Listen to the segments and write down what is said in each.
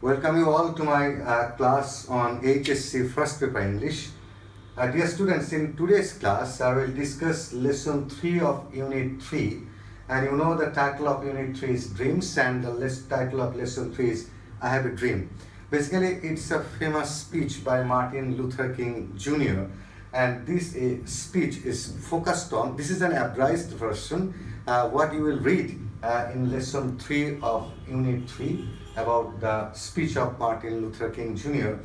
Welcome you all to my class on HSC First Paper English. Dear students, in today's class I will discuss lesson 3 of Unit 3, and you know the title of Unit 3 is Dreams and the title of lesson 3 is I Have a Dream. Basically it's a famous speech by Martin Luther King Jr. and this speech is focused on, this is an abridged version, what you will read in lesson 3 of Unit 3 about the speech of Martin Luther King Jr.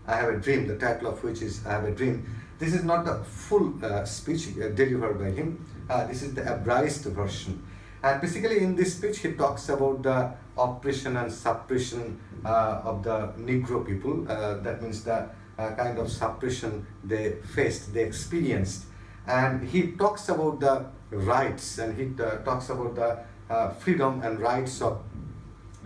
I Have a Dream, the title of which is I Have a Dream. This is not the full speech delivered by him. This is the abridged version. And basically in this speech he talks about the oppression and suppression of the Negro people. That means the kind of suppression they faced, they experienced. And he talks about the rights, and he talks about the freedom and rights of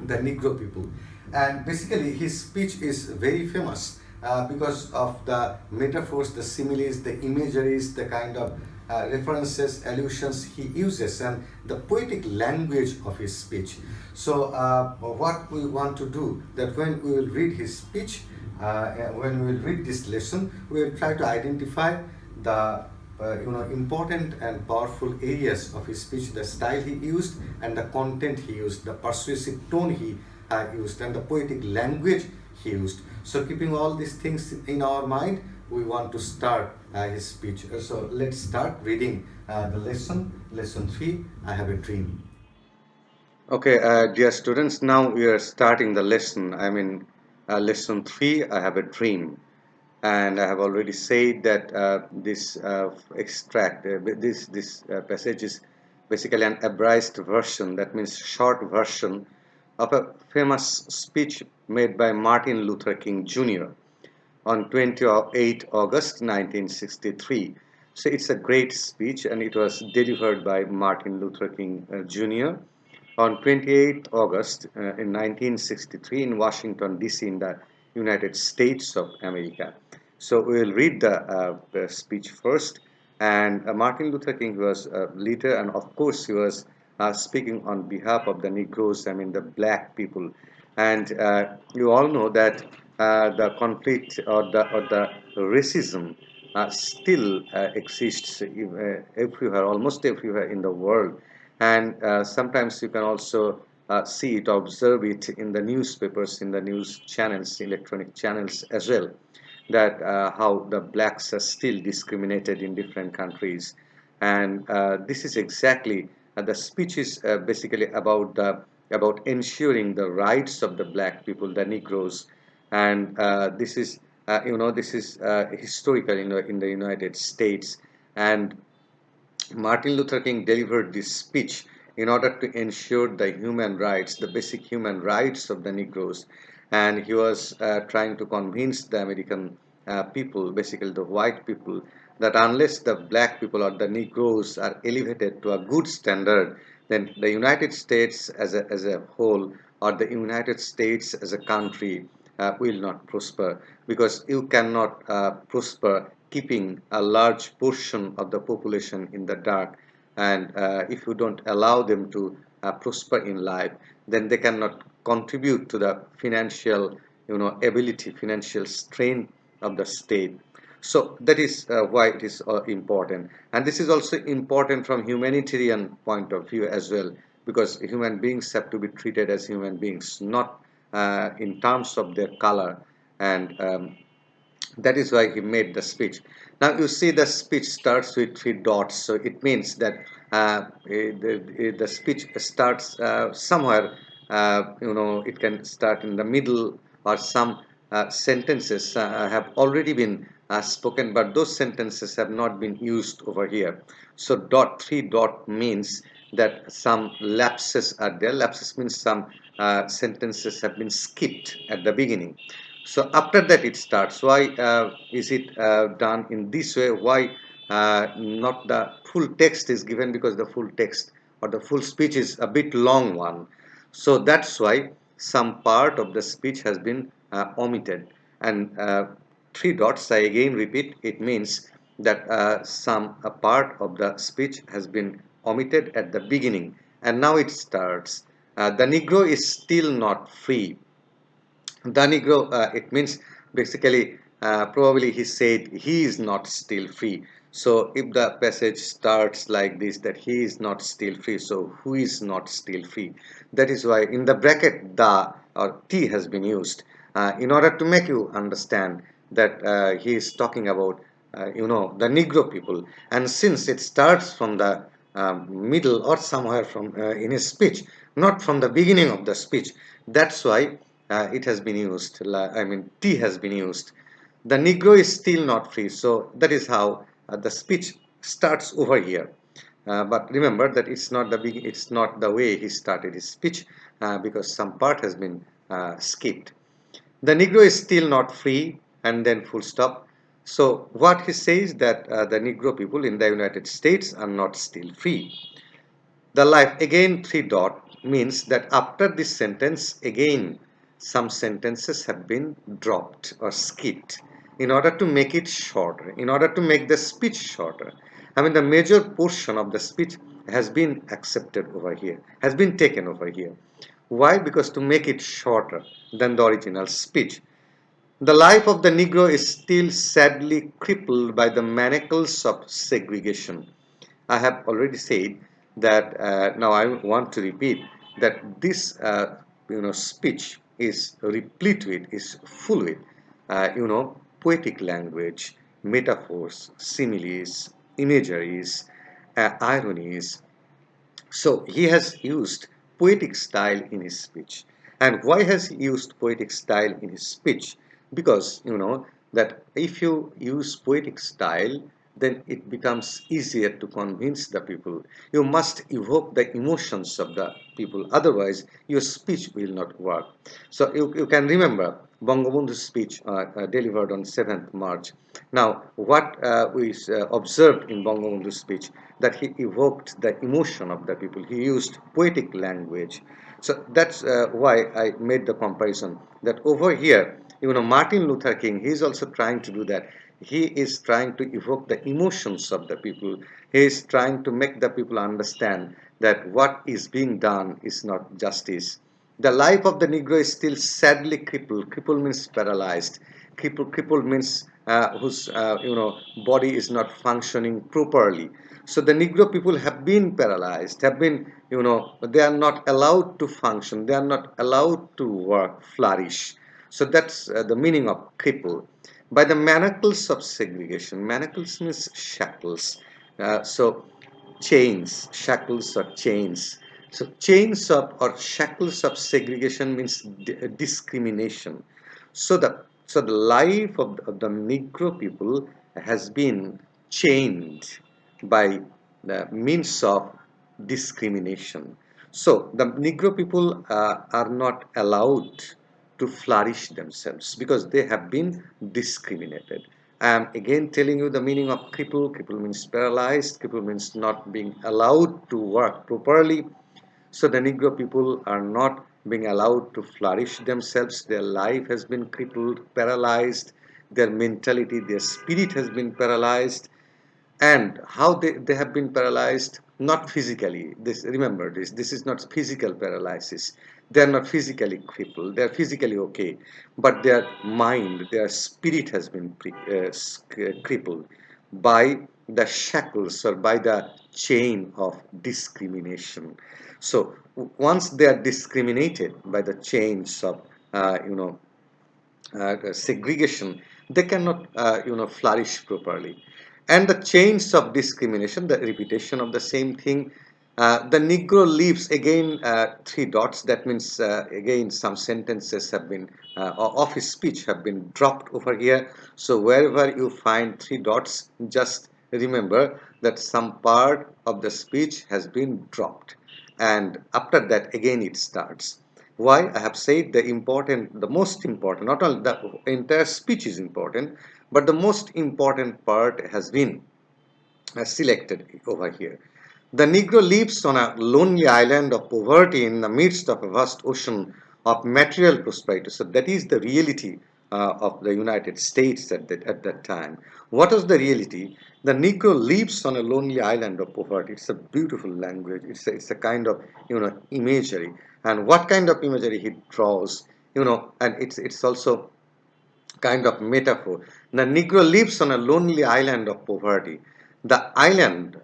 the Negro people. And basically his speech is very famous because of the metaphors, the similes, the imageries, the kind of references, allusions he uses, and the poetic language of his speech. So what we want to do, that when we will read his speech, when we will read this lesson, we will try to identify the important and powerful areas of his speech, the style he used and the content he used, the persuasive tone he used, and the poetic language he used. So keeping all these things in our mind, we want to start his speech. So let's start reading the lesson 3, I Have a Dream. Okay, dear students, now we are starting the lesson. Lesson 3, I Have a Dream. And I have already said that this extract, this passage is basically an abridged version, that means short version of a famous speech made by Martin Luther King Jr. on 28 August 1963. So it's a great speech, and it was delivered by Martin Luther King Jr. on 28 August in 1963 in Washington, D.C. in the United States of America. So we will read the speech first. And Martin Luther King was a leader, and of course he was speaking on behalf of the Negroes, the black people. And you all know that the conflict or the racism still exists everywhere, almost everywhere in the world. And sometimes you can also see it, observe it in the newspapers, in the news channels, electronic channels as well, that how the blacks are still discriminated in different countries. And this is exactly the speech is basically about ensuring the rights of the black people, the Negroes. And this is historical in the United States. And Martin Luther King delivered this speech in order to ensure the human rights, the basic human rights of the Negroes. And he was trying to convince the American people, basically the white people, that unless the black people or the Negroes are elevated to a good standard, then the United States as a whole, or the United States as a country, will not prosper, because you cannot prosper keeping a large portion of the population in the dark. And if you don't allow them to prosper in life, then they cannot contribute to the financial ability, financial strength of the state. So that is why it is important. And this is also important from humanitarian point of view as well, because human beings have to be treated as human beings, not in terms of their color. And that is why he made the speech. Now you see the speech starts with three dots, so it means that the speech starts somewhere. It can start in the middle, or some sentences have already been spoken, but those sentences have not been used over here. So three dot means that some lapses are there. Lapses means some sentences have been skipped at the beginning. So after that it starts. Why is it done in this way? Why not the full text is given? Because the full text or the full speech is a bit long one. So that's why some part of the speech has been omitted. And three dots, I again repeat, it means that some a part of the speech has been omitted at the beginning. And now it starts. The Negro is still not free. The Negro, it means basically, probably he said he is not still free. So if the passage starts like this, that he is not still free, so who is not still free? That is why in the bracket the or T has been used in order to make you understand that he is talking about the Negro people. And since it starts from the middle or somewhere from in his speech, not from the beginning of the speech, that's why it has been used. I mean, T has been used. The Negro is still not free. So that is how the speech starts over here. But remember that it's not the way he started his speech because some part has been skipped. The Negro is still not free, and then full stop. So what he says that the Negro people in the United States are not still free. The life again three dot means that after this sentence again some sentences have been dropped or skipped in order to make it shorter, in order to make the speech shorter. I mean the major portion of the speech has been accepted over here, has been taken over here. Why? Because to make it shorter than the original speech. The life of the Negro is still sadly crippled by the manacles of segregation. I have already said that now I want to repeat that this speech is replete with, is full with poetic language, metaphors, similes, imageries, ironies, so he has used poetic style in his speech. And why has he used poetic style in his speech? Because that if you use poetic style, then it becomes easier to convince the people. You must evoke the emotions of the people, otherwise your speech will not work. So you can remember Bangabandhu's speech delivered on 7th March. Now, what we observed in Bangabandhu's speech, that he evoked the emotion of the people. He used poetic language. So that's why I made the comparison that over here, Martin Luther King, he is also trying to do that. He is trying to evoke the emotions of the people. He is trying to make the people understand that what is being done is not justice. The life of the Negro is still sadly crippled. Crippled means paralyzed. Crippled means whose body is not functioning properly. So the Negro people have been paralyzed. Have been they are not allowed to function. They are not allowed to work, flourish. So that's the meaning of cripple. By the manacles of segregation. Manacles means shackles. So chains, shackles or chains. So chains of or shackles of segregation means discrimination. So the life of the Negro people has been chained by the means of discrimination. So the Negro people are not allowed to flourish themselves because they have been discriminated. I am again telling you the meaning of cripple. Cripple means paralyzed. Cripple means not being allowed to work properly. So the Negro people are not being allowed to flourish themselves. Their life has been crippled, paralyzed. Their mentality, their spirit has been paralyzed. And how they have been paralyzed, not physically. This is not physical paralysis. They are not physically crippled. They are physically okay. But their mind, their spirit has been crippled by the shackles or by the chain of discrimination. So once they are discriminated by the chains of segregation, they cannot flourish properly. And the chains of discrimination, the repetition of the same thing. The Negro leaves again three dots. That means again some sentences have been of his speech have been dropped over here. So wherever you find three dots, just remember that some part of the speech has been dropped, and after that again it starts. Why? I have said the most important, not only the entire speech is important, but the most important part has been selected over here. The Negro lives on a lonely island of poverty in the midst of a vast ocean of material prosperity. So that is the reality of the United States at that time. What is the reality? The Negro lives on a lonely island of poverty. It's a beautiful language. It's a kind of imagery. And what kind of imagery he draws? and it's also kind of metaphor. The Negro lives on a lonely island of poverty. The island,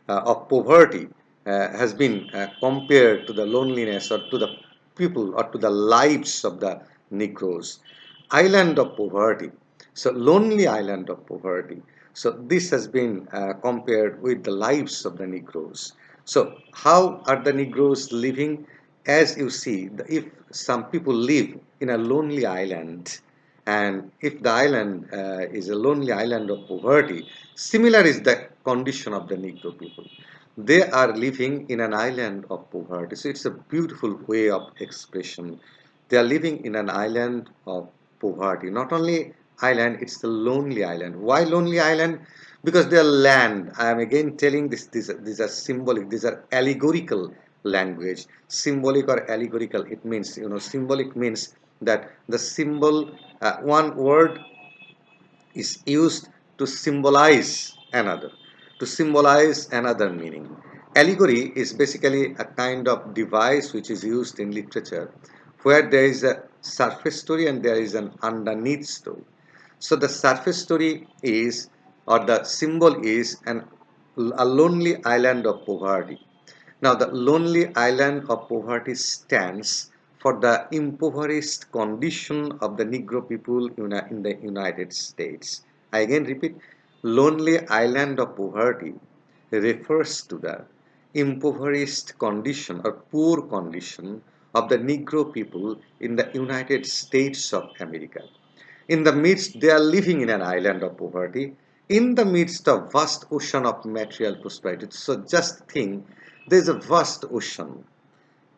of poverty has been compared to the loneliness or to the people or to the lives of the Negroes. Island of poverty. So, lonely island of poverty. So, this has been compared with the lives of the Negroes. So, how are the Negroes living? As you see, if some people live in a lonely island, and if the island is a lonely island of poverty, similar is the condition of the Negro people. They are living in an island of poverty. So it's a beautiful way of expression. They are living in an island of poverty. Not only island, it's the lonely island. Why lonely island? Because their land, I am again telling this, these are symbolic, these are allegorical language. Symbolic or allegorical, it means, symbolic means that the symbol, one word is used to symbolize another meaning. Allegory is basically a kind of device which is used in literature where there is a surface story and there is an underneath story. So the surface story is, or the symbol is, a lonely island of poverty. Now, the lonely island of poverty stands for the impoverished condition of the Negro people in the United States. I again repeat, lonely island of poverty refers to the impoverished condition or poor condition of the Negro people in the United States of America. In the midst, they are living in an island of poverty, in the midst of vast ocean of material prosperity. So just think, there's a vast ocean.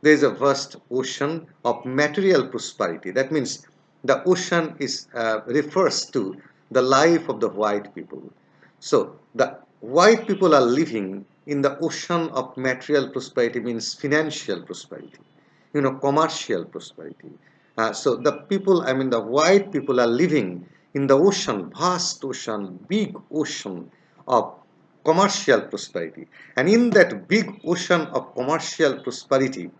There's a vast ocean of material prosperity. That means the ocean is refers to the life of the white people. So the white people are living in the ocean of material prosperity, means financial prosperity, commercial prosperity. So the people, I mean the white people are living in the ocean, vast ocean, big ocean of commercial prosperity. And in that big ocean of commercial prosperity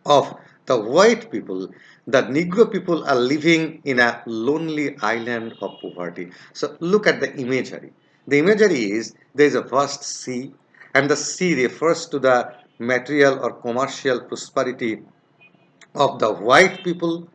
of the white people, the Negro people are living in a lonely island of poverty. So look at the imagery. The imagery is there is a vast sea, and the sea refers to the material or commercial prosperity of the white people,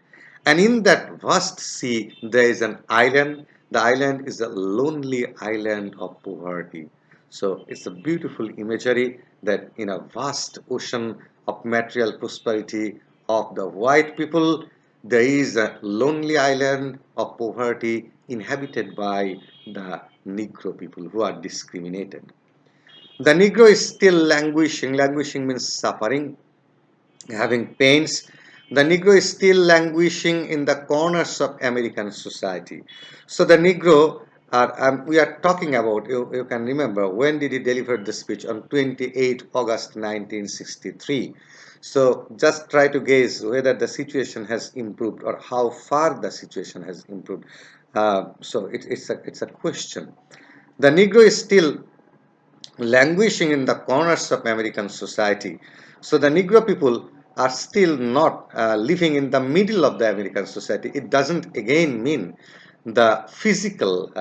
and in that vast sea there is an island. The island is a lonely island of poverty. So it's a beautiful imagery that in a vast ocean of material prosperity of the white people, there is a lonely island of poverty inhabited by the Negro people who are discriminated. The Negro is still languishing. Languishing means suffering, having pains. The Negro is still languishing in the corners of American society. So the Negro, we are talking about, you can remember, when did he deliver the speech? On 28 August 1963. So just try to gauge whether the situation has improved or how far the situation has improved. It's a question. The Negro is still languishing in the corners of American society. So the Negro people are still not living in the middle of the American society. It doesn't again mean the physical,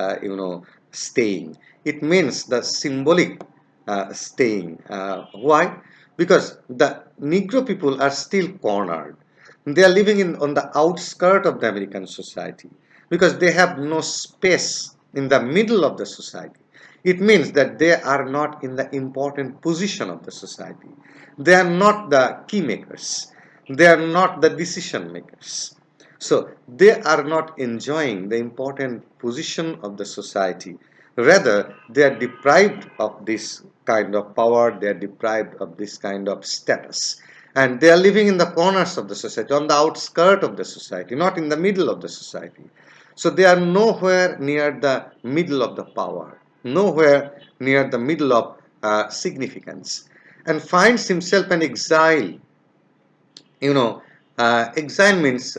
staying. It means the symbolic staying. Why? Because the Negro people are still cornered. They are living on the outskirt of the American society because they have no space in the middle of the society. It means that they are not in the important position of the society. They are not the key makers. They are not the decision makers. So they are not enjoying the important position of the society. Rather, they are deprived of this kind of power, they are deprived of this kind of status. And they are living in the corners of the society, on the outskirt of the society, not in the middle of the society. So they are nowhere near the middle of the power, nowhere near the middle of significance, and finds himself an exile. you know Exile means,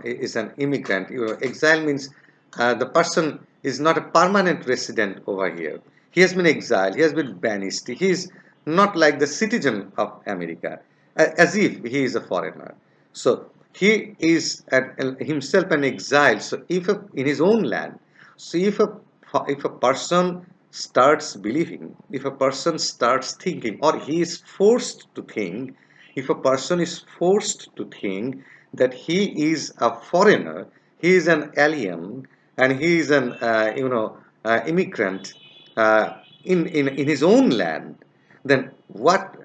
is an immigrant. Exile means the person is not a permanent resident over here. He has been exiled, he has been banished, he is not like the citizen of America, as if he is a foreigner. So He is himself an exile. So in his own land, so if a person starts believing, if a person starts thinking, or he is forced to think, if a person is forced to think that he is a foreigner, he is an alien, and he is an immigrant in his own land, then what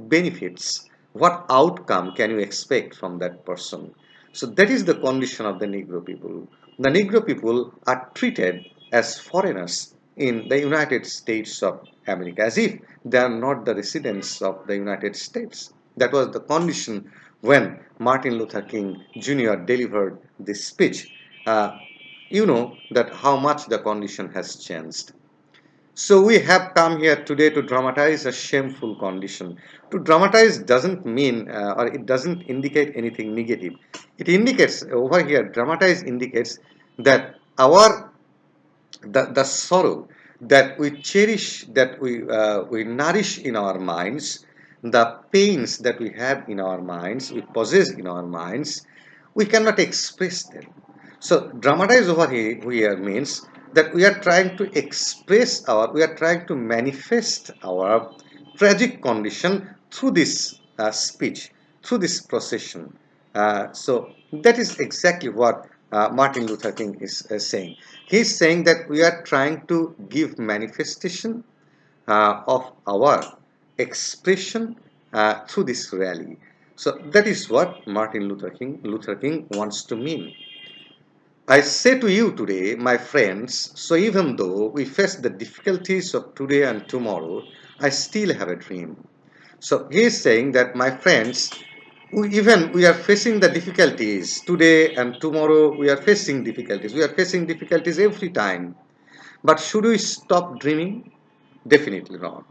benefits, what outcome can you expect from that person? So that is the condition of the Negro people. The Negro people are treated as foreigners in the United States of America, as if they are not the residents of the United States. That was the condition when Martin Luther King Jr. delivered this speech. You know that how much the condition has changed. So we have come here today to dramatize a shameful condition. To dramatize doesn't mean or it doesn't indicate anything negative. It indicates over here, dramatize indicates that the sorrow that we cherish, that we nourish in our minds, the pains that we have in our minds, we possess in our minds, we cannot express them. So dramatize over here means that we are trying to express we are trying to manifest our tragic condition through this speech, through this procession. So that is exactly what Martin Luther King is saying. He is saying that we are trying to give manifestation of our expression through this rally. So that is what Luther King wants to mean. I say to you today, my friends, so even though we face the difficulties of today and tomorrow, I still have a dream. So he is saying that, my friends, even we are facing the difficulties today and tomorrow, we are facing difficulties. We are facing difficulties every time. But should we stop dreaming? Definitely not.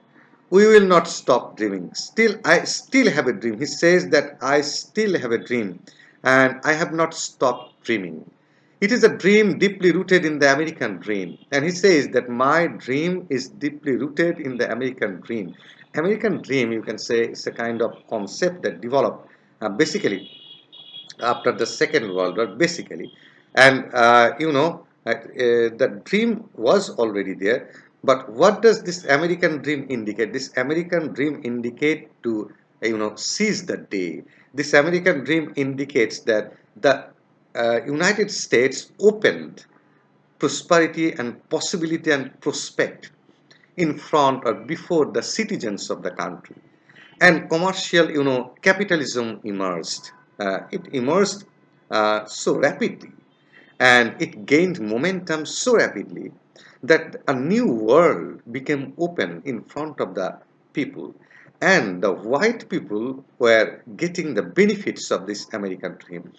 We will not stop dreaming. Still, I still have a dream. He says that I still have a dream and I have not stopped dreaming. It is a dream deeply rooted in the American dream. And he says that my dream is deeply rooted in the American dream. American dream, you can say, is a kind of concept that developed basically after the Second World War, basically. And the dream was already there. But what does this American dream indicate? This American dream indicate to seize the day. This American dream indicates that the United States opened prosperity and possibility and prospect in front or before the citizens of the country, and commercial capitalism emerged. It emerged so rapidly, and it gained momentum so rapidly that a new world became open in front of the people, and the white people were getting the benefits of this American dream.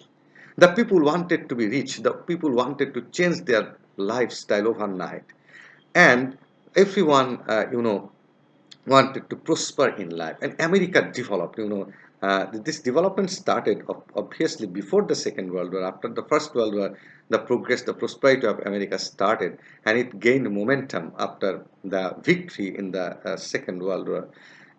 The people wanted to be rich, the people wanted to change their lifestyle overnight, and everyone wanted to prosper in life, and America developed. This development started obviously before the Second World War. After the First World War, the prosperity of America started, and it gained momentum after the victory in the Second World War.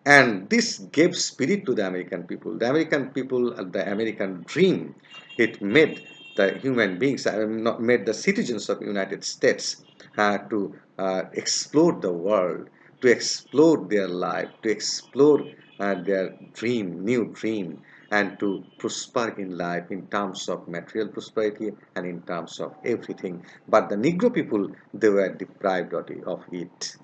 And this gave spirit to the American people. The American people, the American dream, it made the human beings, not made the citizens of the United States to explore the world, to explore their life, to explore their dream, new dream, and to prosper in life in terms of material prosperity and in terms of everything. But the Negro people, they were deprived of it.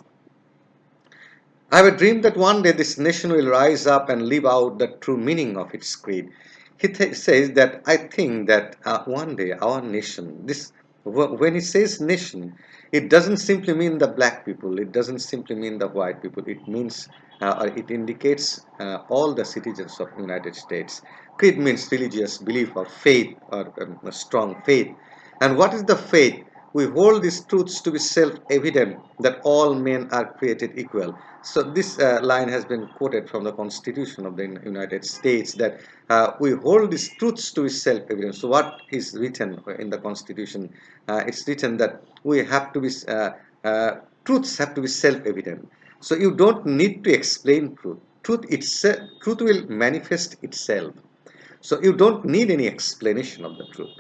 I have a dream that one day this nation will rise up and live out the true meaning of its creed. Says that I think that one day our nation, when he says nation, it doesn't simply mean the black people, it doesn't simply mean the white people, it means or it indicates all the citizens of the United States. Creed means religious belief or faith, or a strong faith. And what is the faith? We hold these truths to be self-evident, that all men are created equal. So this line has been quoted from the Constitution of the United States, that we hold these truths to be self-evident. So what is written in the Constitution? It's written that we have to be truths have to be self-evident. So you don't need to explain truth. Truth will manifest itself. So you don't need any explanation of the truth.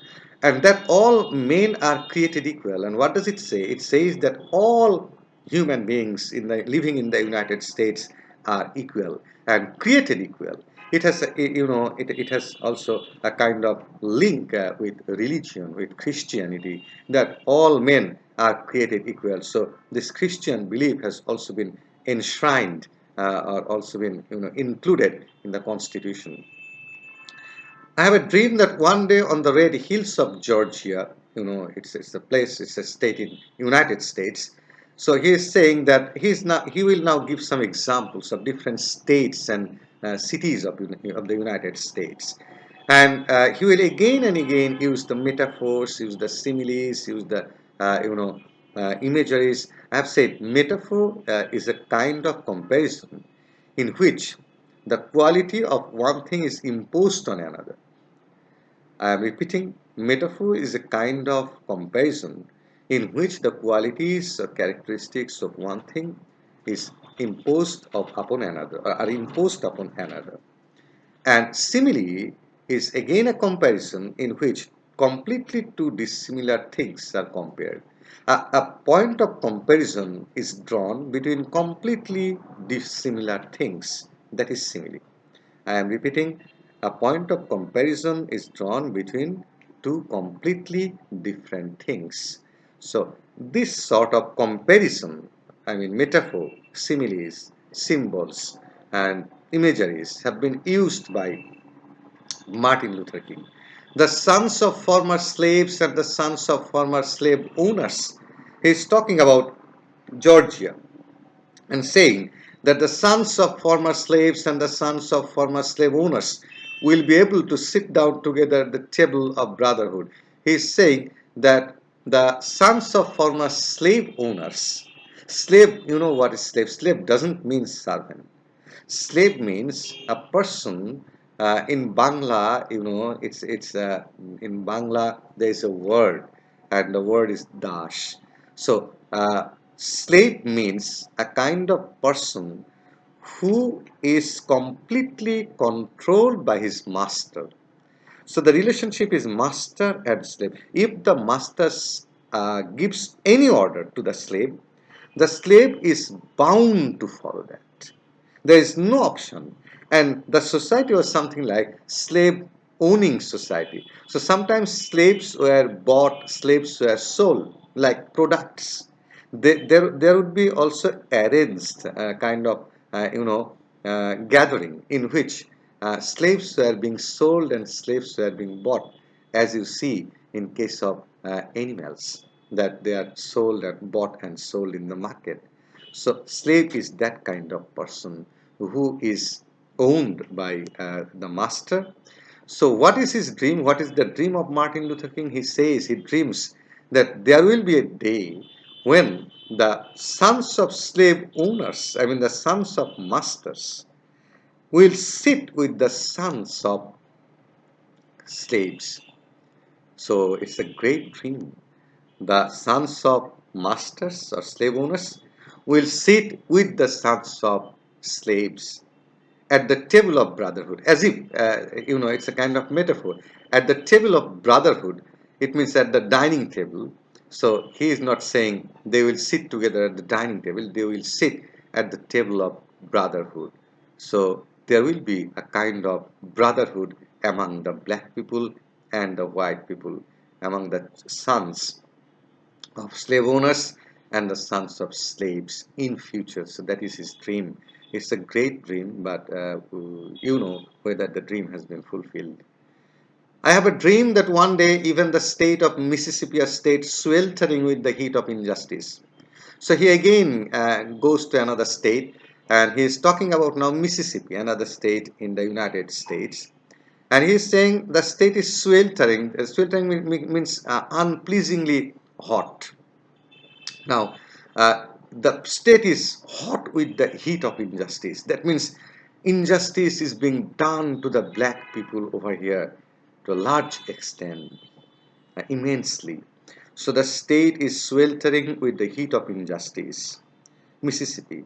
And that all men are created equal. And what does it say? It says that all human beings living in the United States are equal and created equal. It has, it has also a kind of link with religion, with Christianity, that all men are created equal. So this Christian belief has also been enshrined or also been, included in the Constitution. I have a dream that one day on the red hills of Georgia, it's a place, it's a state in United States. So he is saying that he will now give some examples of different states and cities of the United States. And he will again and again use the metaphors, use the similes, use the, imageries. I have said metaphor is a kind of comparison in which the quality of one thing is imposed on another. I am repeating, metaphor is a kind of comparison in which the qualities or characteristics of one thing is upon another, or are imposed upon another. And simile is again a comparison in which completely two dissimilar things are compared. A point of comparison is drawn between completely dissimilar things, that is simile. I am repeating, a point of comparison is drawn between two completely different things. So, this sort of comparison, metaphor, similes, symbols, and imageries have been used by Martin Luther King. The sons of former slaves and the sons of former slave owners. He is talking about Georgia and saying that the sons of former slaves and the sons of former slave owners will be able to sit down together at the table of brotherhood. He is saying that the sons of former slave owners, slave, you know what is slave? Slave doesn't mean servant. Slave means a person in Bangla, in Bangla there is a word, and the word is dash. So slave means a kind of person who is completely controlled by his master. So the relationship is master and slave. If the master gives any order to the slave is bound to follow that. There is no option. And the society was something like slave owning society. So sometimes slaves were bought, slaves were sold like products. There would be also arranged kind of, gathering in which slaves were being sold and slaves were being bought, as you see in case of animals, that they are sold and bought and sold in the market. So slave is that kind of person who is owned by the master. So what is his dream? What is the dream of Martin Luther King? He says, he dreams that there will be a day when the sons of slave owners, the sons of masters, will sit with the sons of slaves. So it's a great dream. The sons of masters or slave owners will sit with the sons of slaves at the table of brotherhood, as if, it's a kind of metaphor. At the table of brotherhood, it means at the dining table. So he is not saying they will sit together at the dining table, they will sit at the table of brotherhood. So there will be a kind of brotherhood among the black people and the white people, among the sons of slave owners and the sons of slaves in future. So that is his dream. It's a great dream, but whether the dream has been fulfilled. I have a dream that one day even the state of Mississippi, a state sweltering with the heat of injustice. So he again goes to another state, and he is talking about now Mississippi, another state in the United States. And he is saying the state is sweltering. Sweltering means unpleasingly hot. Now, the state is hot with the heat of injustice. That means injustice is being done to the black people over here to a large extent, immensely. So the state is sweltering with the heat of injustice. Mississippi.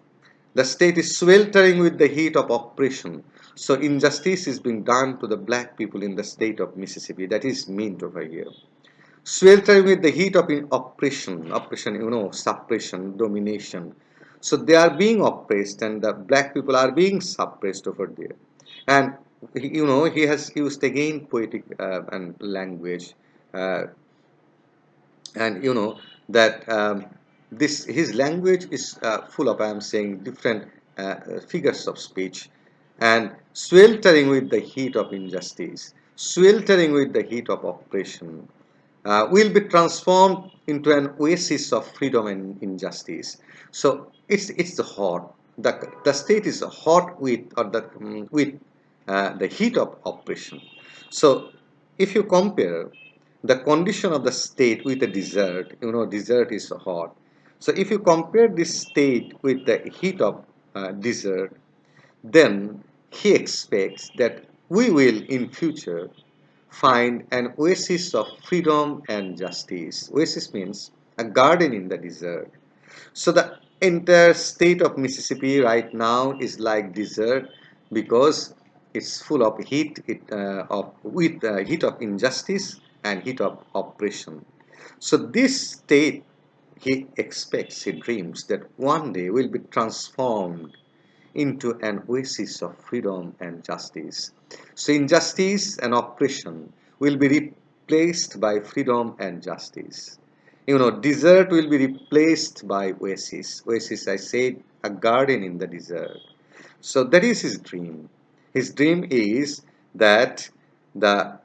The state is sweltering with the heat of oppression. So injustice is being done to the black people in the state of Mississippi. That is meant over here. Sweltering with the heat of oppression, suppression, domination. So they are being oppressed, and the black people are being suppressed over there. And he has used again poetic and language, uh, and that this his language is full of, I am saying, different figures of speech, and sweltering with the heat of injustice, sweltering with the heat of oppression, will be transformed into an oasis of freedom and injustice. So it's the hot. The state is hot with, or with the heat of oppression. So if you compare the condition of the state with a desert, desert is hot. So if you compare this state with the heat of desert, then he expects that we will in future find an oasis of freedom and justice. Oasis means a garden in the desert. So the entire state of Mississippi right now is like desert because it's full of heat, with heat of injustice and heat of oppression. So this state, he expects, he dreams that one day will be transformed into an oasis of freedom and justice. So injustice and oppression will be replaced by freedom and justice. Desert will be replaced by oasis. Oasis, I said, a garden in the desert. So that is his dream. His dream is that the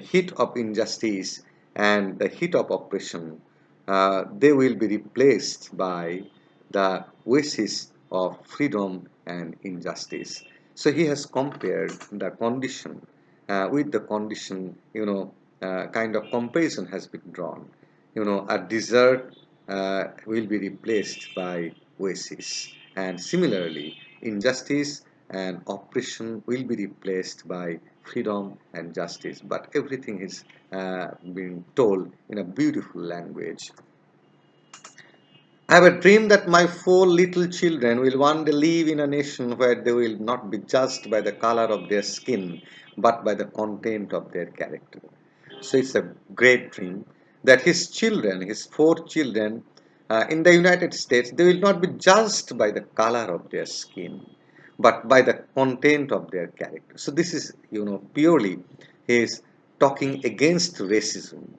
heat of injustice and the heat of oppression, they will be replaced by the oasis of freedom and injustice. So he has compared the condition with the condition, kind of comparison has been drawn. A desert will be replaced by oasis, and similarly, injustice and oppression will be replaced by freedom and justice. But everything is being told in a beautiful language. I have a dream that my four little children will one day live in a nation where they will not be judged by the color of their skin, but by the content of their character. So it's a great dream that his children, his four children in the United States, they will not be judged by the color of their skin, but by the content of their character. So this is, purely he is talking against racism.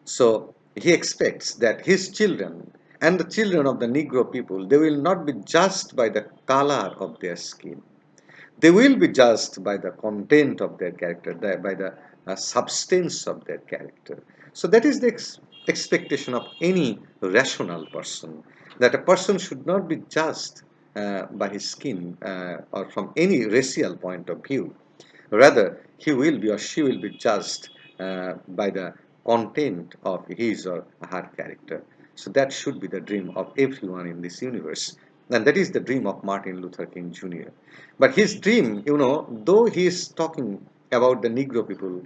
So he expects that his children and the children of the Negro people, they will not be judged by the color of their skin. They will be judged by the content of their character, by the substance of their character. So that is the expectation of any rational person, that a person should not be judged by his skin or from any racial point of view. Rather, he will be or she will be judged by the content of his or her character. So that should be the dream of everyone in this universe. And that is the dream of Martin Luther King Jr. But his dream, though he is talking about the Negro people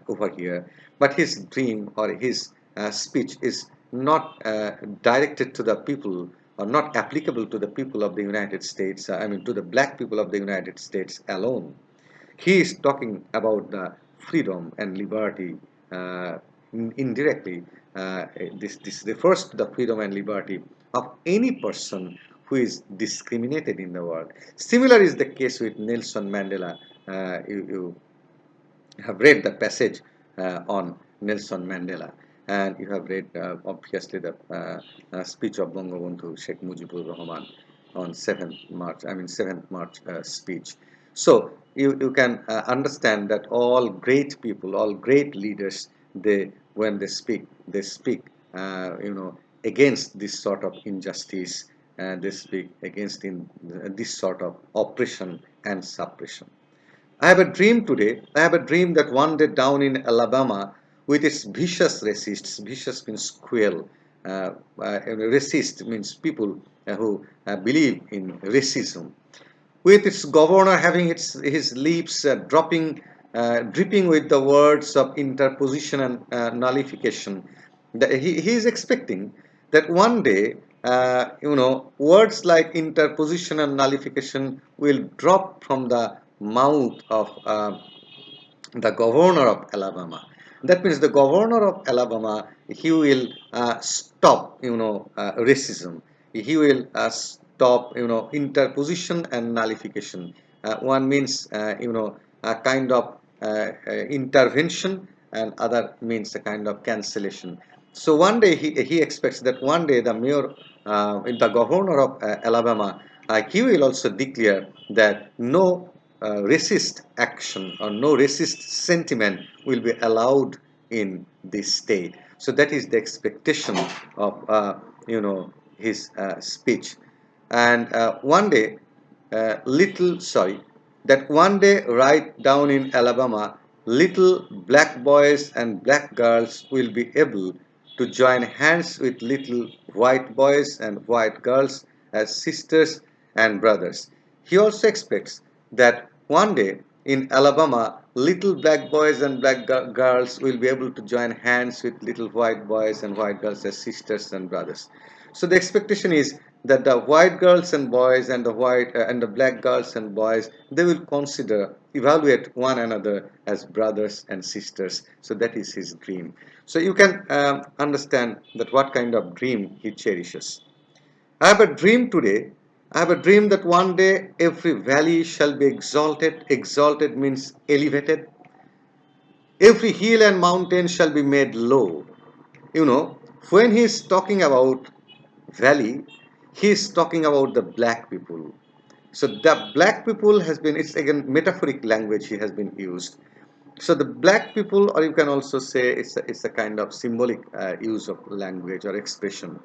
over here, but his dream or his speech is not directed to the people or not applicable to the people of the United States, to the black people of the United States alone. He is talking about the freedom and liberty indirectly. This refers to the freedom and liberty of any person who is discriminated in the world. Similar is the case with Nelson Mandela. You have read the passage on Nelson Mandela, and you have read obviously the speech of Bangabandhu Sheikh Mujibur Rahman on 7th March. 7th March speech. So you can understand that all great people, all great leaders, they when they speak, against this sort of injustice, and they speak against this sort of oppression and suppression. I have a dream today. I have a dream that one day down in Alabama, with its vicious racists, vicious means cruel, racist means people who believe in racism, with its governor having his lips dripping with the words of interposition and nullification. He is expecting that one day words like interposition and nullification will drop from the mouth of the governor of Alabama. That means the governor of Alabama, he will stop, racism. He will stop, interposition and nullification. One means, a kind of intervention, and other means a kind of cancellation. So one day he expects that one day the mayor, the governor of Alabama, he will also declare that no racist action or no racist sentiment will be allowed in this state. So that is the expectation of his speech. And one day, that one day right down in Alabama, little black boys and black girls will be able to join hands with little white boys and white girls as sisters and brothers. He also expects that one day in Alabama, little black boys and black girls will be able to join hands with little white boys and white girls as sisters and brothers. So the expectation is that the white girls and boys and the white and the black girls and boys, they will evaluate one another as brothers and sisters. So that is his dream. So you can understand that what kind of dream he cherishes. I have a dream today. I have a dream that one day every valley shall be exalted. Exalted means elevated. Every hill and mountain shall be made low. You know, when he is talking about valley, he is talking about the black people. So the black people has been, it's again metaphoric language he has been used. So the black people, or you can also say it's a kind of symbolic use of language or expression.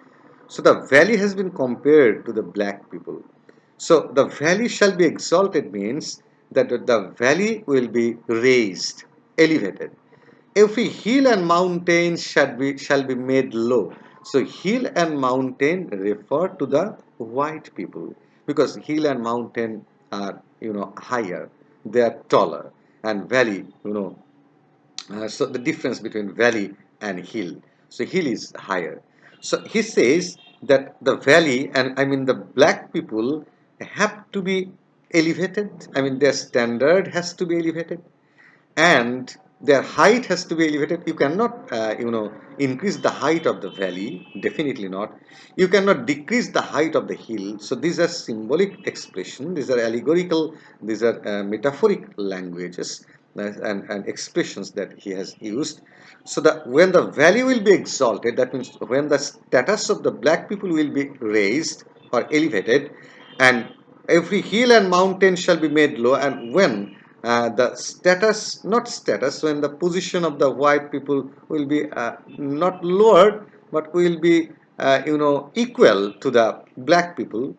So the valley has been compared to the black people. So the valley shall be exalted means that the valley will be raised, elevated. Every hill and mountain shall be made low. So hill and mountain refer to the white people, because hill and mountain are higher, they are taller, and valley, so the difference between valley and hill. So hill is higher. So he says that the valley, and I mean the black people, have to be elevated. I mean their standard has to be elevated, and their height has to be elevated. You cannot increase the height of the valley, definitely not. You cannot decrease the height of the hill. So these are symbolic expression, these are allegorical, these are metaphoric languages and expressions that he has used. So that when the valley will be exalted, that means when the status of the black people will be raised or elevated, and every hill and mountain shall be made low, and when the status, not status, when the position of the white people will be not lowered, but will be equal to the black people,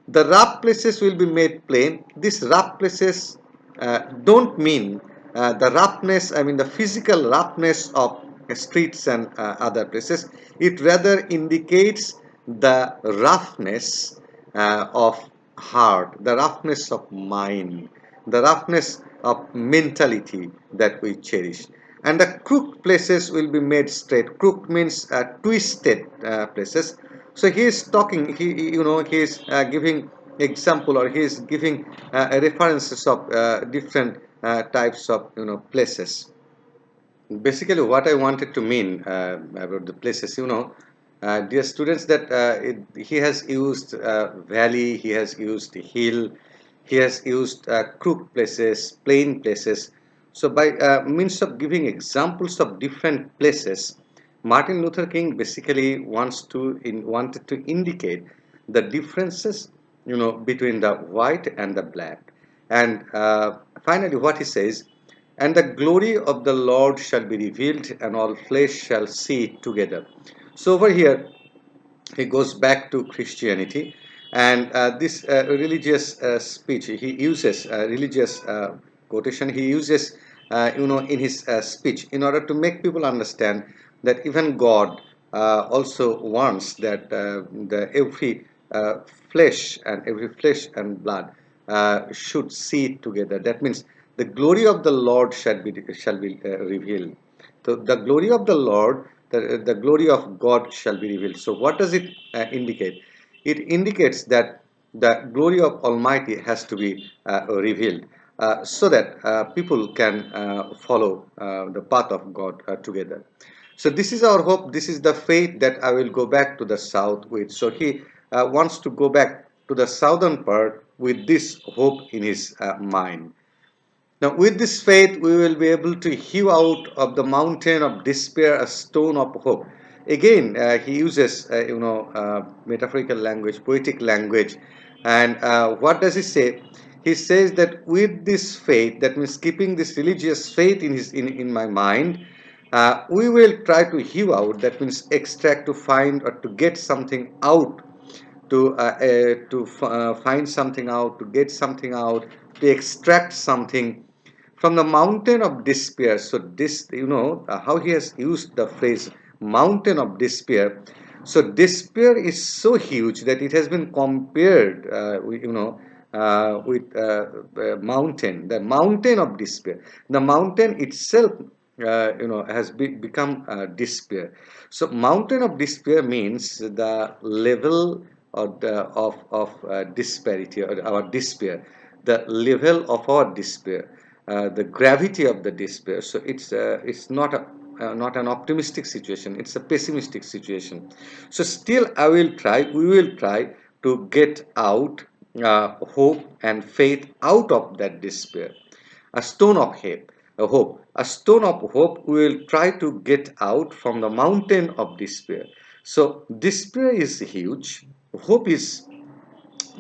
the rough places will be made plain. These rough places don't mean the roughness, I mean the physical roughness of streets and other places. It rather indicates the roughness of heart, the roughness of mind, the roughness of mentality that we cherish. And the crooked places will be made straight. Crooked means twisted places. So he is talking, he is giving example, or he is giving references of different types of places. Basically what I wanted to mean about the places, dear students, that he has used valley, he has used hill, he has used crooked places, plain places. So by means of giving examples of different places, Martin Luther King basically wanted to indicate the differences between the white and the black. And finally what he says, and the glory of the Lord shall be revealed, and all flesh shall see it together. So over here, he goes back to Christianity, and this religious speech, he uses religious quotation, he uses, in his speech, in order to make people understand that even God also wants that the every every flesh and blood should see it together. That means the glory of the Lord shall be revealed. So the glory of the Lord, the glory of God shall be revealed. So what does it indicate? It indicates that the glory of Almighty has to be revealed, so that people can follow the path of God together. So this is our hope. This is the faith that I will go back to the south with. So he wants to go back to the southern part with this hope in his mind. Now, with this faith, we will be able to hew out of the mountain of despair a stone of hope. Again, he uses, metaphorical language, poetic language. And what does he say? He says that with this faith, that means keeping this religious faith in my mind, we will try to hew out, that means extract, to find or to get something out, to find something out, to get something out, to extract something from the mountain of despair. So this, how he has used the phrase mountain of despair. So despair is so huge that it has been compared, with mountain, the mountain of despair. The mountain itself, has become despair. So mountain of despair means the level of disparity, or our despair, the level of our despair, the gravity of the despair. So it's not an optimistic situation, it's a pessimistic situation. So still we will try to get out hope and faith out of that despair. A stone of hope, a stone of hope we will try to get out from the mountain of despair. So despair is huge, hope is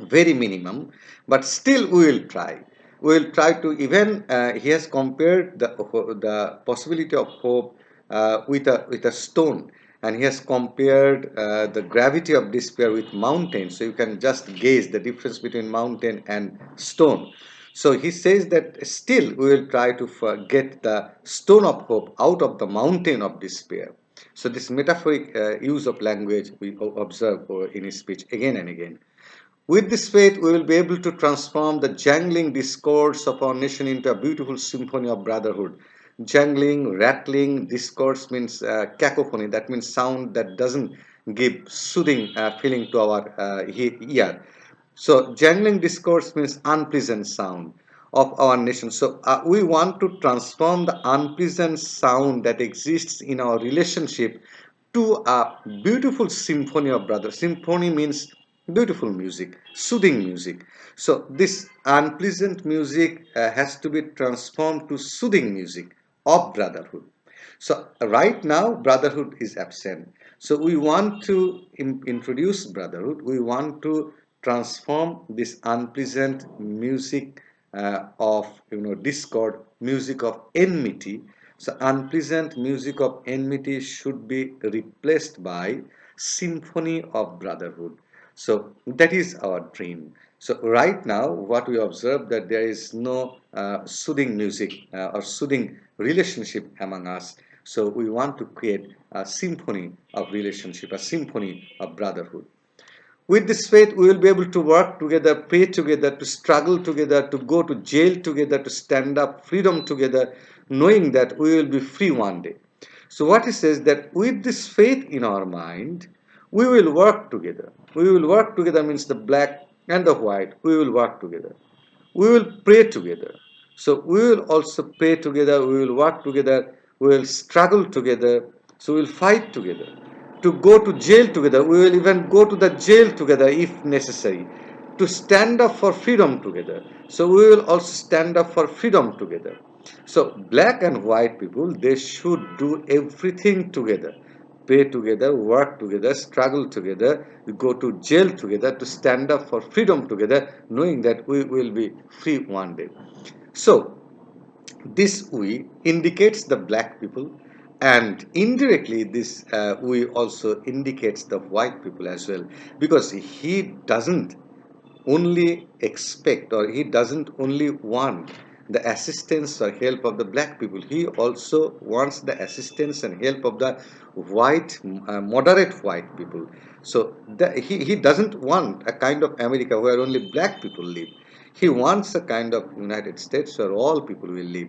very minimum, but still we will try. We will try to, even he has compared the possibility of hope with a stone, and he has compared the gravity of despair with mountain. So you can just gauge the difference between mountain and stone. So he says that still we will try to get the stone of hope out of the mountain of despair. So this metaphoric use of language we observe in his speech again and again. With this faith, we will be able to transform the jangling discords of our nation into a beautiful symphony of brotherhood. Jangling, rattling, discords means cacophony. That means sound that doesn't give soothing feeling to our ear. So, jangling discourse means unpleasant sound of our nation. So, we want to transform the unpleasant sound that exists in our relationship to a beautiful symphony of brothers. Symphony means beautiful music, soothing music. So, this unpleasant music has to be transformed to soothing music of brotherhood. So right now, brotherhood is absent. So we want to introduce brotherhood. We want to transform this unpleasant music of discord, music of enmity. So unpleasant music of enmity should be replaced by symphony of brotherhood. So that is our dream. So right now, what we observe, that there is no soothing music or soothing relationship among us. So we want to create a symphony of relationship, a symphony of brotherhood. With this faith, we will be able to work together, pray together, to struggle together, to go to jail together, to stand up freedom together, knowing that we will be free one day. So what he says, that with this faith in our mind, we will work together. We will work together means the black and the white. We will work together. We will pray together. So we will also pray together. We will work together. We will struggle together. So we will fight together. To go to jail together. We will even go to the jail together if necessary. To stand up for freedom together. So we will also stand up for freedom together. So black and white people, they should do everything together. Pray together, work together, struggle together, go to jail together, to stand up for freedom together, knowing that we will be free one day. So this we indicates the black people, and indirectly this we also indicates the white people as well, because he doesn't only expect, or he doesn't only want the assistance or help of the black people, he also wants the assistance and help of the white, moderate white people. So he doesn't want a kind of America where only black people live. He wants a kind of United States where all people will live.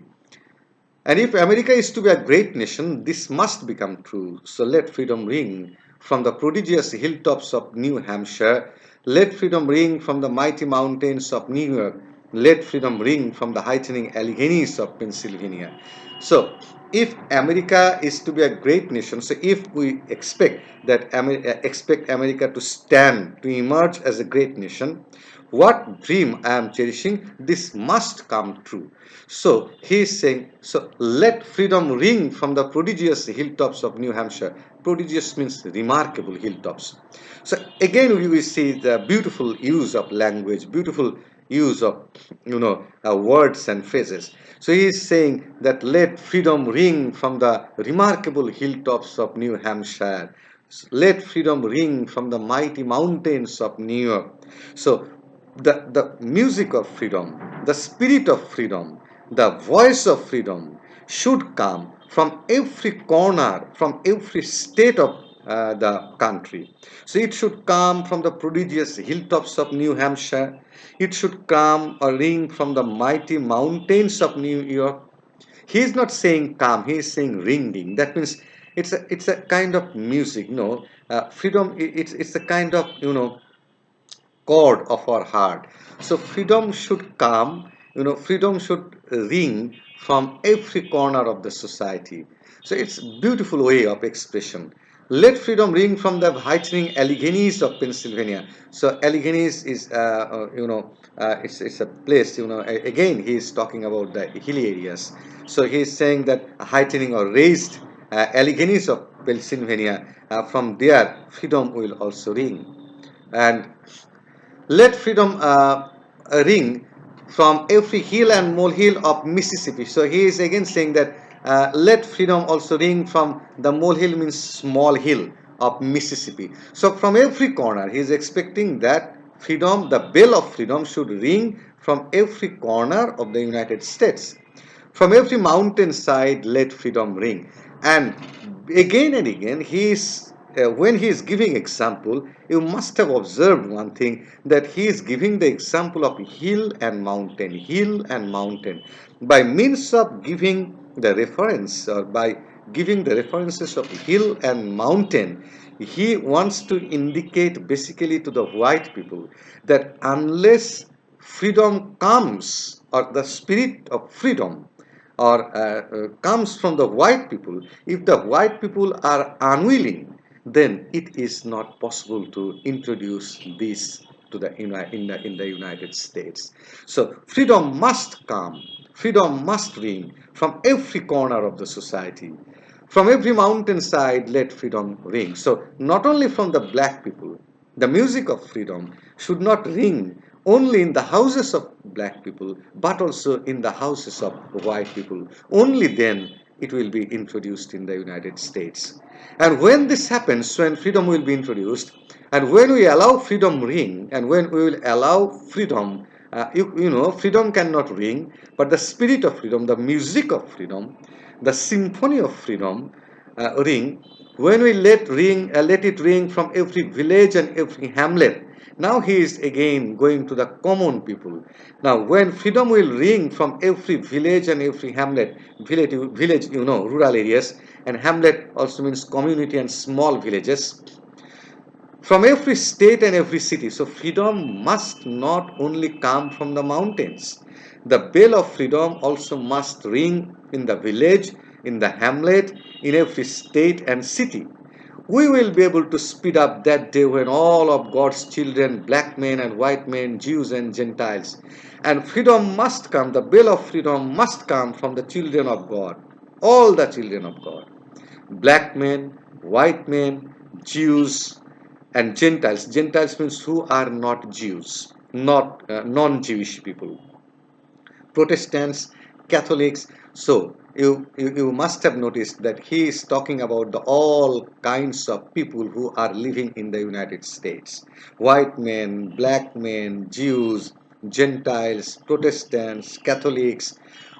And if America is to be a great nation, this must become true. So let freedom ring from the prodigious hilltops of New Hampshire. Let freedom ring from the mighty mountains of New York. Let freedom ring from the heightening Alleghenies of Pennsylvania. So, if America is to be a great nation, so if we expect America to stand, to emerge as a great nation, what dream I am cherishing, this must come true. So he is saying, so let freedom ring from the prodigious hilltops of New Hampshire. Prodigious means remarkable hilltops. So again we will see the beautiful use of language, beautiful use of words and phrases. So he is saying that let freedom ring from the remarkable hilltops of New Hampshire. Let freedom ring from the mighty mountains of New York. So the music of freedom, the spirit of freedom, the voice of freedom should come from every corner, from every state of the country. So it should come from the prodigious hilltops of New Hampshire. It should come or ring from the mighty mountains of New York. He is not saying come, he is saying ringing. That means it's a kind of music. Freedom. It's a kind of chord of our heart. So freedom should come, freedom should ring from every corner of the society. So it's a beautiful way of expression. Let freedom ring from the heightening Alleghenies of Pennsylvania. So Alleghenies is, it's a place, again he is talking about the hilly areas. So he is saying that heightening or raised Alleghenies of Pennsylvania, from there freedom will also ring. And let freedom ring from every hill and molehill of Mississippi. So he is again saying that let freedom also ring from the molehill means small hill of Mississippi. So from every corner, he is expecting that freedom, the bell of freedom, should ring from every corner of the United States. From every mountainside, let freedom ring. And again, when he is giving example, you must have observed one thing, that he is giving the example of hill and mountain, hill and mountain. By means of giving the reference, or by giving the references of hill and mountain, he wants to indicate basically to the white people that unless freedom comes, or the spirit of freedom, or comes from the white people, if the white people are unwilling, then it is not possible to introduce this to the in the United States. So freedom must come, freedom must ring from every corner of the society. From every mountainside, let freedom ring. So not only from the black people, the music of freedom should not ring only in the houses of black people, but also in the houses of white people. Only then it will be introduced in the United States. And when this happens, when freedom will be introduced, and when we allow freedom ring, and when we will allow freedom, freedom cannot ring, but the spirit of freedom, the music of freedom, the symphony of freedom ring, when we let it ring from every village and every hamlet. Now he is again going to the common people. Now when freedom will ring from every village and every hamlet, village, rural areas, and hamlet also means community and small villages, from every state and every city. So freedom must not only come from the mountains. The bell of freedom also must ring in the village, in the hamlet, in every state and city. We will be able to speed up that day when all of God's children, black men and white men, Jews and Gentiles, and freedom must come, the bell of freedom must come from the children of God, all the children of God, black men, white men, Jews, and Gentiles. Gentiles means who are not Jews, not non-Jewish people, Protestants, Catholics. So you must have noticed that he is talking about the all kinds of people who are living in the United States: white men, black men, Jews, Gentiles, Protestants, Catholics.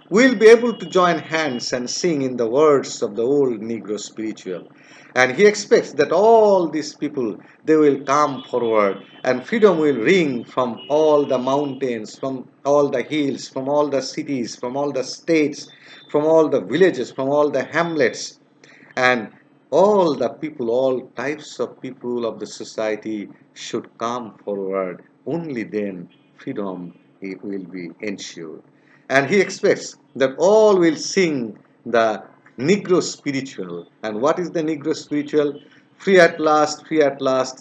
will be able to join hands and sing in the words of the old Negro spiritual. And he expects that all these people, they will come forward and freedom will ring from all the mountains, from all the hills, from all the cities, from all the states, from all the villages, from all the hamlets, and all the people, all types of people of the society should come forward. Only then freedom will be ensured. And he expects that all will sing the Negro spiritual. And what is the Negro spiritual? Free at last,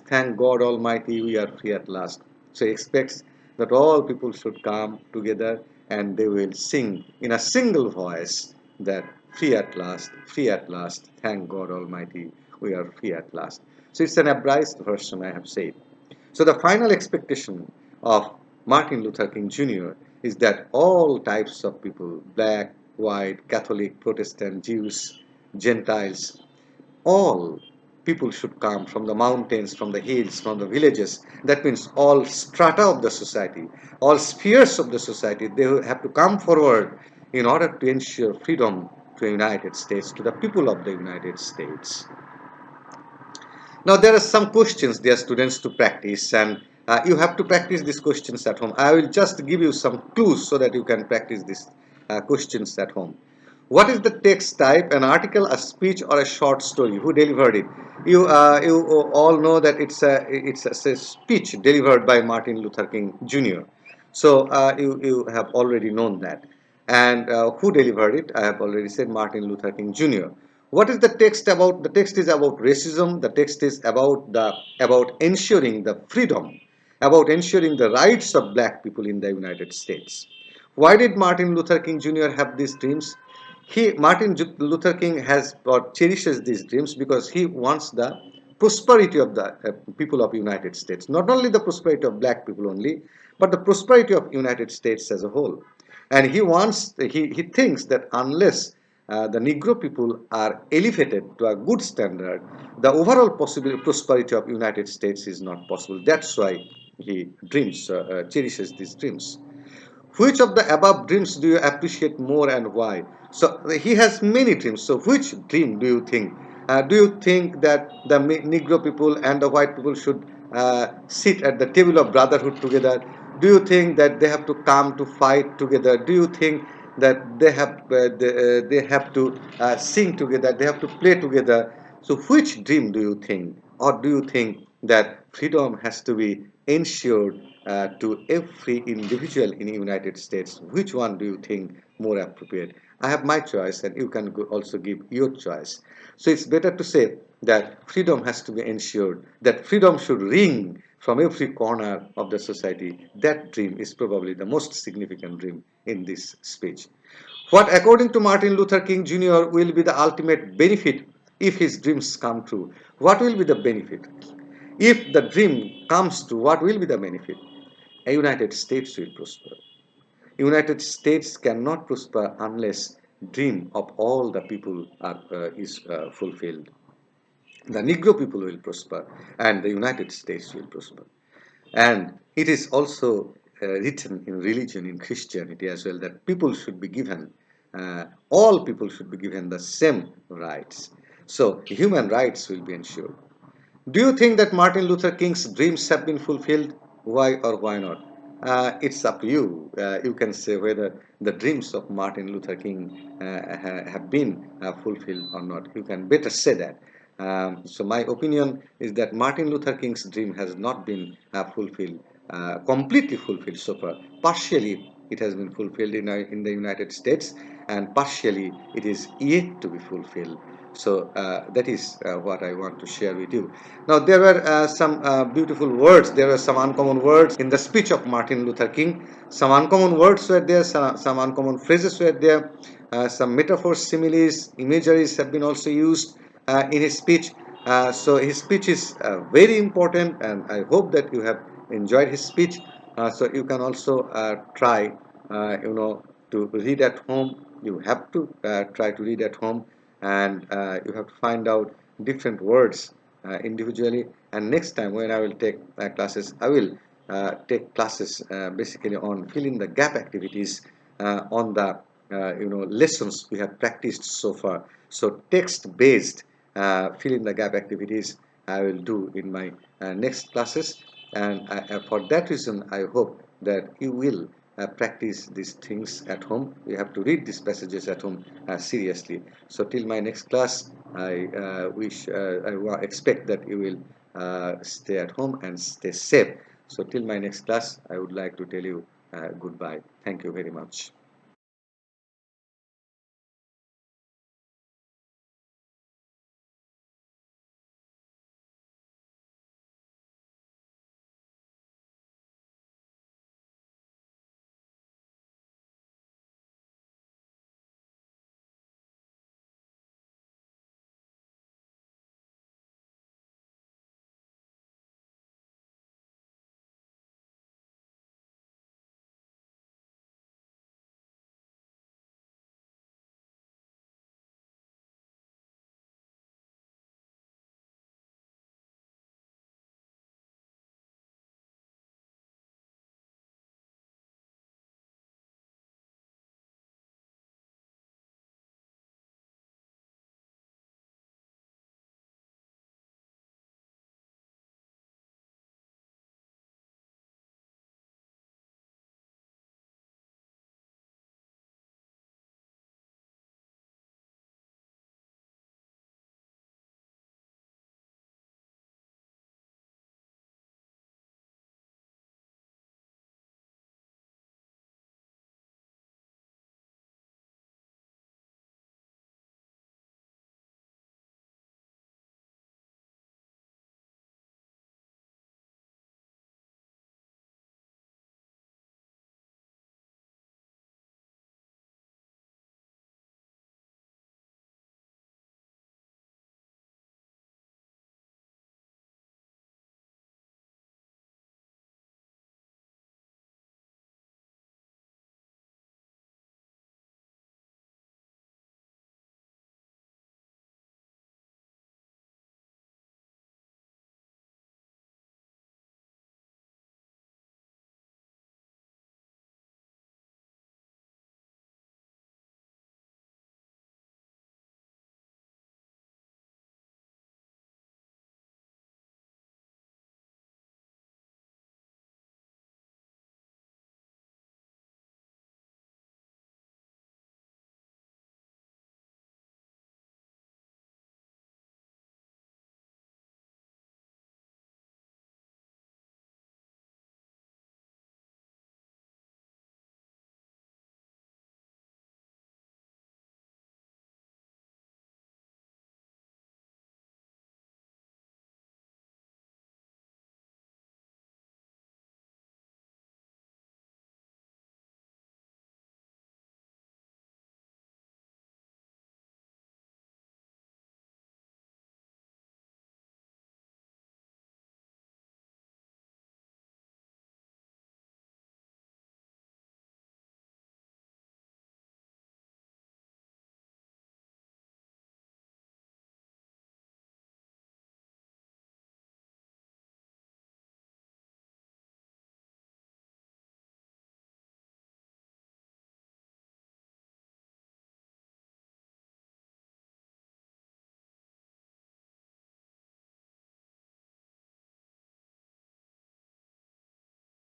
thank God Almighty, we are free at last. So he expects that all people should come together and they will sing in a single voice that free at last, thank God Almighty, we are free at last. So it's an abridged version, I have said. So the final expectation of Martin Luther King Jr. is that all types of people, black, white, Catholic, Protestant, Jews, Gentiles, all people should come from the mountains, from the hills, from the villages. That means all strata of the society, all spheres of the society, they have to come forward in order to ensure freedom to the United States, to the people of the United States. Now there are some questions, dear students, to practice, and you have to practice these questions at home. I will just give you some clues so that you can practice these questions at home. What is the text type? An article, a speech, or a short story? Who delivered it? You all know that it's a speech delivered by Martin Luther King Jr. So you have already known that. And who delivered it? I have already said Martin Luther King Jr. What is the text about? The text is about racism. The text is about ensuring the freedom, about ensuring the rights of black people in the United States. Why did Martin Luther King Jr. have these dreams? Martin Luther King has or cherishes these dreams because he wants the prosperity of the people of United States. Not only the prosperity of black people only, but the prosperity of United States as a whole. And he thinks that unless the Negro people are elevated to a good standard, the overall possible prosperity of United States is not possible. That's why he cherishes these dreams. Which of the above dreams do you appreciate more and why? So he has many dreams. So which dream do you think? Do you think that the Negro people and the white people should sit at the table of brotherhood together? Do you think that they have to come to fight together? Do you think that they have to sing together? They have to play together? So which dream do you think? Or do you think that freedom has to be ensured to every individual in the United States? Which one do you think more appropriate? I have my choice and you can also give your choice. So it's better to say that freedom has to be ensured, that freedom should ring from every corner of the society. That dream is probably the most significant dream in this speech. What, according to Martin Luther King Jr., will be the ultimate benefit if his dreams come true? What will be the benefit? If the dream comes true, what will be the benefit? A United States will prosper. United States cannot prosper unless dream of all the people is fulfilled. The Negro people will prosper and the United States will prosper. And it is also written in religion, in Christianity as well, that all people should be given the same rights. So human rights will be ensured. Do you think that Martin Luther King's dreams have been fulfilled? Why or why not? It's up to you. You can say whether the dreams of Martin Luther King have been fulfilled or not. You can better say that. So my opinion is that Martin Luther King's dream has not been fulfilled, completely fulfilled so far. Partially it has been fulfilled in the United States, and partially it is yet to be fulfilled. So that is what I want to share with you. Now there were some beautiful words. There were some uncommon words in the speech of Martin Luther King. Some uncommon words were there. Some uncommon phrases were there. Some metaphors, similes, imageries have been also used in his speech. So his speech is very important, and I hope that you have enjoyed his speech. So you can also try, to read at home. You have to try to read at home, and you have to find out different words individually. And next time when I will take classes, I will take classes basically on fill in the gap activities on the lessons we have practiced so far. So text based fill in the gap activities I will do in my next classes, and for that reason I hope that you will practice these things at home. You have to read these passages at home seriously. So till my next class, I expect that you will stay at home and stay safe. So till my next class, I would like to tell you goodbye. Thank you very much.